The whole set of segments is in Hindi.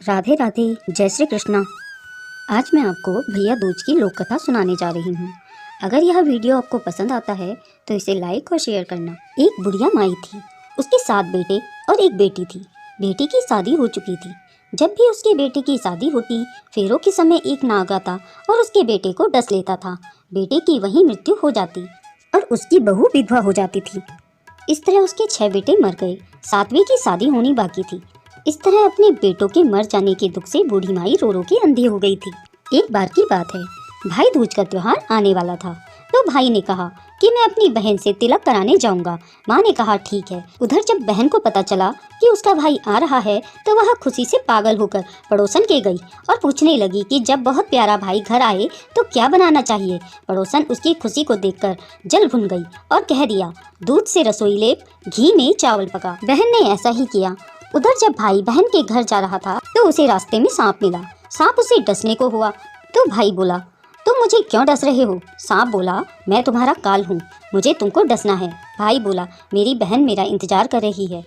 राधे राधे, जय श्री कृष्णा। आज मैं आपको भैया दूज की लोक कथा सुनाने जा रही हूँ। अगर यह वीडियो आपको पसंद आता है तो इसे लाइक और शेयर करना। एक बुढ़िया माई थी, उसके 7 बेटे और एक बेटी थी। बेटी की शादी हो चुकी थी। जब भी उसके बेटे की शादी होती, फेरों के समय एक नाग आता और उसके बेटे को डस लेता था। बेटे की वहीं मृत्यु हो जाती और उसकी बहू विधवा हो जाती थी। इस तरह उसके 6 बेटे मर गए। 7वें की शादी होनी बाकी थी। इस तरह अपने बेटों के मर जाने के दुख से बूढ़ी माई रो रो के अंधी हो गई थी। एक बार की बात है, भाई दूज का त्योहार आने वाला था, तो भाई ने कहा कि मैं अपनी बहन से तिलक कराने जाऊंगा। माँ ने कहा ठीक है। उधर जब बहन को पता चला कि उसका भाई आ रहा है तो वह खुशी से पागल होकर पड़ोसन के गई और पूछने लगी कि जब बहुत प्यारा भाई घर आए तो क्या बनाना चाहिए। पड़ोसन उसकी खुशी को देखकर जल भुन गई और कह दिया, दूध से रसोई लेप, घी में चावल पका। बहन ने ऐसा ही किया। उधर जब भाई बहन के घर जा रहा था तो उसे रास्ते में सांप मिला। सांप उसे डसने को हुआ तो भाई बोला, तुम मुझे क्यों डस रहे हो? सांप बोला, मैं तुम्हारा काल हूँ, मुझे तुमको डसना है। भाई बोला, मेरी बहन मेरा इंतजार कर रही है,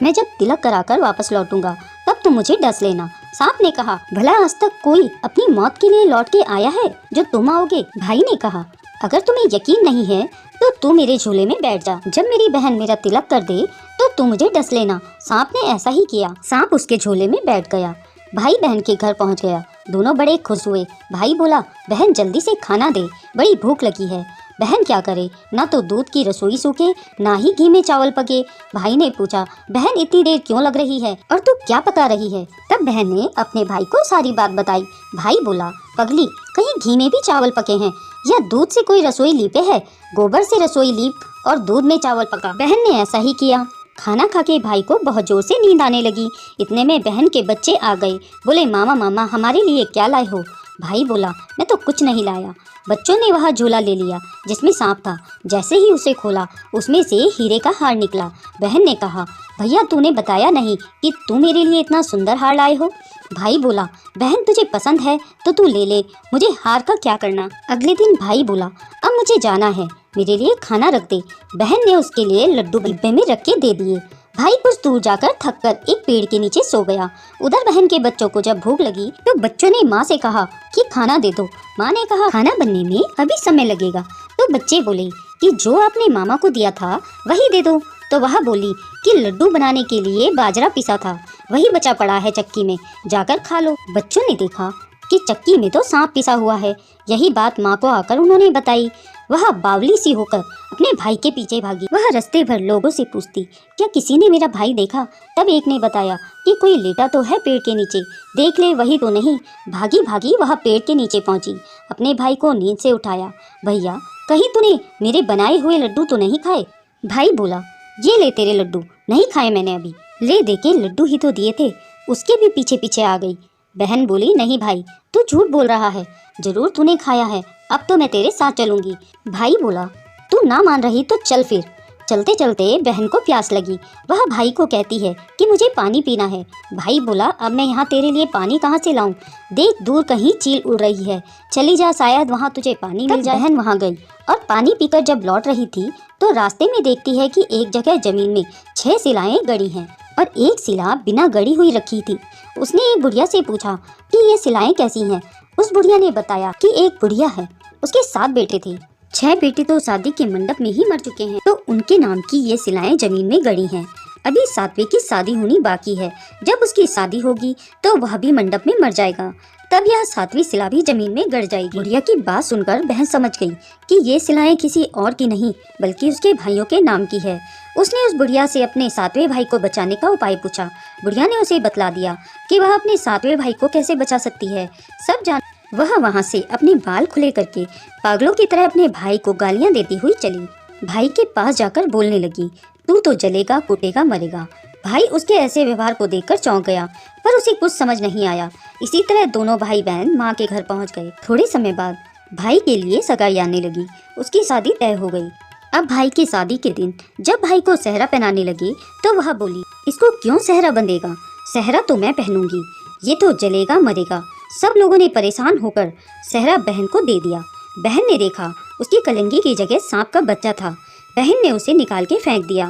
मैं जब तिलक कराकर वापस लौटूंगा तब तुम मुझे डस लेना। सांप ने कहा, भला आज तक कोई अपनी मौत के लिए लौट के आया है जो तुम आओगे? भाई ने कहा, अगर तुम्हें यकीन नहीं है तो तू मेरे झोले में बैठ जा। जब मेरी बहन मेरा तिलक कर दे तो तू मुझे डस लेना। सांप ने ऐसा ही किया। सांप उसके झोले में बैठ गया। भाई बहन के घर पहुंच गया। दोनों बड़े खुश हुए। भाई बोला, बहन जल्दी से खाना दे, बड़ी भूख लगी है। बहन क्या करे, ना तो दूध की रसोई सूखे ना ही घी में चावल पके। भाई ने पूछा, बहन इतनी देर क्यों लग रही है और तू क्या पका रही है? तब बहन ने अपने भाई को सारी बात बताई। भाई बोला, पगली, कहीं घी में भी चावल पके हैं या दूध से कोई रसोई लीपे है? गोबर से रसोई लीप और दूध में चावल पका। बहन ने ऐसा ही किया। खाना खा के भाई को बहुत जोर से नींद आने लगी। इतने में बहन के बच्चे आ गए। बोले, मामा मामा हमारे लिए क्या लाए हो? भाई बोला, मैं तो कुछ नहीं लाया। बच्चों ने वह झोला ले लिया जिसमें सांप था। जैसे ही उसे खोला उसमें से हीरे का हार निकला। बहन ने कहा, भैया तूने बताया नहीं कि तू मेरे लिए इतना सुंदर हार लाए हो। भाई बोला, बहन तुझे पसंद है तो तू ले ले, मुझे हार का क्या करना। अगले दिन भाई बोला, अब मुझे जाना है, मेरे लिए खाना रख दे। बहन ने उसके लिए लड्डू डिब्बे में रख के दे दिए। भाई कुछ दूर जाकर थककर एक पेड़ के नीचे सो गया। उधर बहन के बच्चों को जब भूख लगी तो बच्चों ने माँ से कहा कि खाना दे दो। माँ ने कहा, खाना बनने में अभी समय लगेगा। तो बच्चे बोले कि जो आपने मामा को दिया था वही दे दो। तो वह बोली कि लड्डू बनाने के लिए बाजरा पिसा था, वही बचा पड़ा है चक्की में, जाकर खा लो। बच्चों ने देखा कि चक्की में तो सांप पिसा हुआ है। यही बात माँ को आकर उन्होंने बताई। वह बावली सी होकर अपने भाई के पीछे भागी। वह रास्ते भर लोगों से पूछती, क्या किसी ने मेरा भाई देखा? तब एक ने बताया कि कोई लेटा तो है पेड़ के नीचे, देख ले वही तो नहीं। भागी भागी वह पेड़ के नीचे पहुंची, अपने भाई को नींद से उठाया। भैया, कहीं तूने मेरे बनाए हुए लड्डू तो नहीं खाए? भाई बोला, ये ले तेरे लड्डू, नहीं खाए मैंने अभी। ले दे के लड्डू ही तो दिए थे। उसके भी पीछे पीछे आ गई। बहन बोली, नहीं भाई, तू झूठ बोल रहा है, जरूर तूने खाया है, अब तो मैं तेरे साथ चलूंगी। भाई बोला, तू ना मान रही तो चल फिर। चलते चलते बहन को प्यास लगी। वह भाई को कहती है कि मुझे पानी पीना है। भाई बोला, अब मैं यहाँ तेरे लिए पानी कहाँ से लाऊं? देख दूर कहीं चील उड़ रही है, चली जा, शायद वहाँ तुझे पानी मिल जाए। बहन वहाँ गई और पानी पीकर जब लौट रही थी तो रास्ते में देखती है कि एक जगह जमीन में 6 शिलाएं गड़ी हैं और एक शिला बिना गड़ी हुई रखी थी। उसने एक बुढ़िया से पूछा कि ये शिलाएं कैसी हैं? उस बुढ़िया ने बताया कि एक बुढ़िया है, उसके 7 बेटे थे। 6 बेटे तो शादी के मंडप में ही मर चुके हैं, तो उनके नाम की ये शिलाएं जमीन में गड़ी हैं। अभी 7वें की शादी होनी बाकी है। जब उसकी शादी होगी तो वह भी मंडप में मर जाएगा, तब यह 7वीं शिला भी जमीन में गड़ जाएगी। बुढ़िया की बात सुनकर बहन समझ गई कि ये शिलाएं किसी और की नहीं बल्कि उसके भाइयों के नाम की है। उसने उस बुढ़िया से अपने 7वें भाई को बचाने का उपाय पूछा। बुढ़िया ने उसे बतला दिया कि वह अपने 7वें भाई को कैसे बचा सकती है। सब जान वह वहाँ से अपने बाल खुले करके पागलों की तरह अपने भाई को गालियाँ देती हुई चली। भाई के पास जाकर बोलने लगी, तू तो जलेगा, कूटेगा, मरेगा। भाई उसके ऐसे व्यवहार को देखकर चौंक गया, पर उसे कुछ समझ नहीं आया। इसी तरह दोनों भाई बहन माँ के घर पहुँच गए। थोड़े समय बाद भाई के लिए सगाई आने लगी। उसकी शादी तय हो गई। अब भाई की शादी के दिन जब भाई को सेहरा पहनाने लगी तो वह बोली, इसको क्यों सेहरा बंधेगा? सेहरा तो मैं पहनूंगी, ये तो जलेगा, मरेगा। सब लोगों ने परेशान होकर सेहरा बहन को दे दिया। बहन ने देखा उसकी कलंगी की जगह सांप का बच्चा था। बहन ने उसे निकाल के फेंक दिया।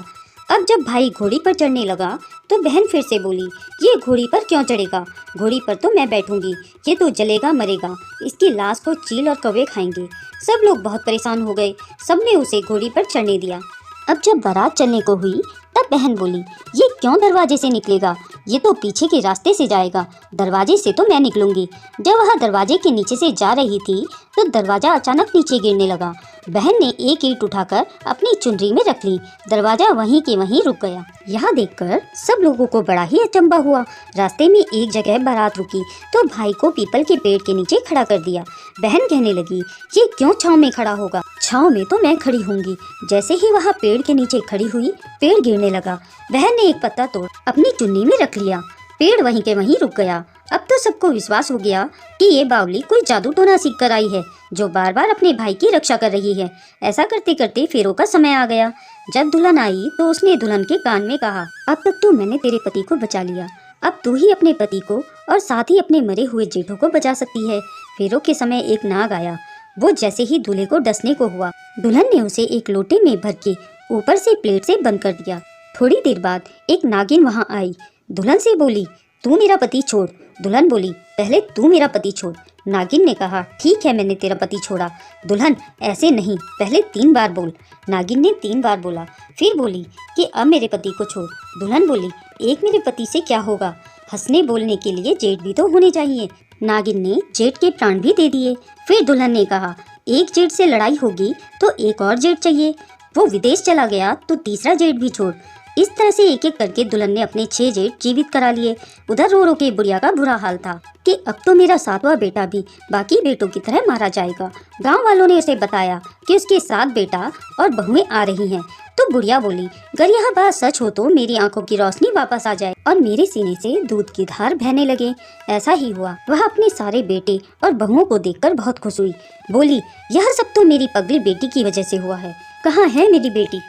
अब जब भाई घोड़ी पर चढ़ने लगा तो बहन फिर से बोली, ये घोड़ी पर क्यों चढ़ेगा? घोड़ी पर तो मैं बैठूंगी, ये तो जलेगा मरेगा, इसकी लाश को चील और कौवे खाएंगे। सब लोग बहुत परेशान हो गए, सबने उसे घोड़ी पर चढ़ने दिया। अब जब बारात चलने को हुई तब बहन बोली, ये क्यों दरवाजे से निकलेगा? ये तो पीछे के रास्ते से जाएगा, दरवाजे से तो मैं निकलूंगी। जब वह दरवाजे के नीचे से जा रही थी तो दरवाजा अचानक नीचे गिरने लगा। बहन ने एक ईंट उठाकर अपनी चुनरी में रख ली, दरवाजा वहीं के वहीं रुक गया। यह देखकर सब लोगों को बड़ा ही अचंभा हुआ। रास्ते में एक जगह बारात रुकी तो भाई को पीपल के पेड़ के नीचे खड़ा कर दिया। बहन कहने लगी, ये क्यों छाँव में खड़ा होगा? छाँव में तो मैं खड़ी होंगी। जैसे ही वह पेड़ के नीचे खड़ी हुई, पेड़ गिरने लगा। बहन ने एक पत्ता तोड़ अपनी चुन्नी में रख लिया, पेड़ वहीं के वहीं रुक गया। अब तो सबको विश्वास हो गया कि ये बावली कोई जादू टोना सीख कर आई है, जो बार बार अपने भाई की रक्षा कर रही है। ऐसा करते करते फेरों का समय आ गया। जब दुल्हन आई तो उसने दुल्हन के कान में कहा, अब तक तो मैंने तेरे पति को बचा लिया, अब तू ही अपने पति को और साथ ही अपने मरे हुए जेठों को बचा सकती है। फेरों के समय एक नाग आया, वो जैसे ही दूल्हे को डसने को हुआ, दुल्हन ने उसे एक लोटे में भर के ऊपर से प्लेट से बंद कर दिया। थोड़ी देर बाद एक नागिन वहाँ आई, दुल्हन से बोली, तू मेरा पति छोड़। दुल्हन बोली, पहले तू मेरा पति छोड़। नागिन ने कहा, ठीक है, मैंने तेरा पति छोड़ा। दुल्हन, ऐसे नहीं, पहले 3 बार बोल। नागिन ने 3 बार बोला, फिर बोली कि अब मेरे पति को छोड़। दुल्हन बोली, एक मेरे पति से क्या होगा? हंसने बोलने के लिए जेठ भी तो होने चाहिए। नागिन ने जेठ के प्राण भी दे दिए। फिर दुल्हन ने कहा, एक जेठ से लड़ाई होगी तो एक और जेठ चाहिए, वो विदेश चला गया तो तीसरा जेठ भी छोड़। इस तरह से एक एक करके दुल्हन ने अपने 6 जेठ जीवित करा लिए। उधर रो रो के बुढ़िया का बुरा हाल था कि अब तो मेरा 7वां बेटा भी बाकी बेटों की तरह मारा जाएगा। गांव वालों ने उसे बताया कि उसके 7 बेटा और बहुएं आ रही हैं। तो बुढ़िया बोली, अगर यह बात सच हो तो मेरी आंखों की रोशनी वापस आ जाए और मेरे सीने से दूध की धार बहने लगे। ऐसा ही हुआ। वह अपने सारे बेटे और बहुओं को देखकर बहुत खुश हुई। बोली, यह सब तो मेरी पगली बेटी की वजह से हुआ है। कहाँ है मेरी बेटी?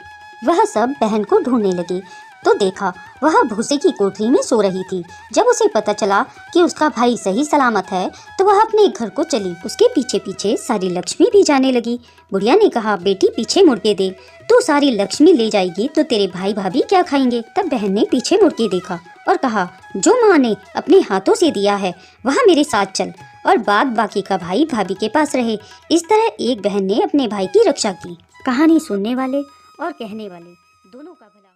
वह सब बहन को ढूंढने लगे तो देखा वह भूसे की कोठरी में सो रही थी। जब उसे पता चला कि उसका भाई सही सलामत है तो वह अपने घर को चली। उसके पीछे पीछे सारी लक्ष्मी भी जाने लगी। बुढ़िया ने कहा, बेटी पीछे मुड़ के देख, तू सारी लक्ष्मी ले जाएगी तो तेरे भाई भाभी क्या खाएंगे? तब बहन ने पीछे मुड़ के देखा और कहा, जो माँ ने अपने हाथों से दिया है वह मेरे साथ चल और बाद बाकी का भाई भाभी के पास रहे। इस तरह एक बहन ने अपने भाई की रक्षा की। कहानी सुनने वाले और कहने वाले दोनों का भला